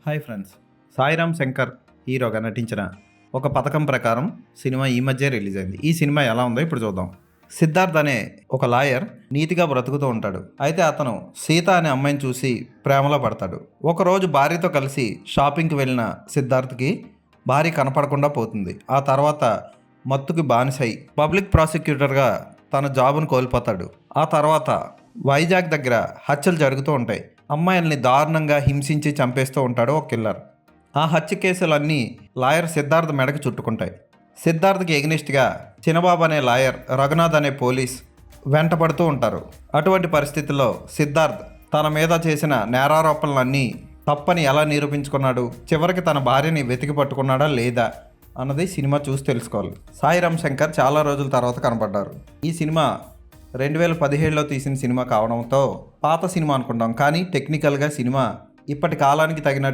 Hi friends, Sairam Shankar హీరోగా నటించిన ఒక పథకం ప్రకారం సినిమా ఈ మధ్య రిలీజ్ అయింది. ఈ సినిమా ఎలా ఉందో ఇప్పుడు చూద్దాం. సిద్ధార్థ్ అనే ఒక లాయర్ నీతిగా బ్రతుకుతూ ఉంటాడు. అయితే అతను సీత అనే అమ్మాయిని చూసి ప్రేమలో పడతాడు. ఒకరోజు భార్యతో కలిసి షాపింగ్కి వెళ్ళిన సిద్ధార్థ్కి భార్య కనపడకుండా పోతుంది. ఆ తర్వాత మత్తుకి బానిసై పబ్లిక్ ప్రాసిక్యూటర్గా తన జాబును కోల్పోతాడు. ఆ తర్వాత వైజాగ్ దగ్గర హత్యలు జరుగుతూ ఉంటాయి. అమ్మాయిల్ని దారుణంగా హింసించి చంపేస్తూ ఉంటాడు ఒక కిల్లర్. ఆ హత్య కేసులన్నీ లాయర్ సిద్ధార్థ్ మెడకు చుట్టుకుంటాయి. సిద్ధార్థ్కి ఎగ్నిస్ట్గా చిన్నబాబు అనే లాయర్, రఘునాథ్ అనే పోలీస్ వెంటపడుతూ ఉంటారు. అటువంటి పరిస్థితుల్లో సిద్ధార్థ్ తన మీద చేసిన నేరారోపణలన్నీ తప్పని ఎలా నిరూపించుకున్నాడు, చివరికి తన భార్యని వెతికి పట్టుకున్నాడా లేదా అన్నది సినిమా చూసి తెలుసుకోవాలి. సాయిరామ్ శంకర్ చాలా రోజుల తర్వాత కనపడ్డారు. ఈ సినిమా 2017లో తీసిన సినిమా కావడంతో పాత సినిమా అనుకుంటాం, కానీ టెక్నికల్గా సినిమా ఇప్పటి కాలానికి తగినట్టు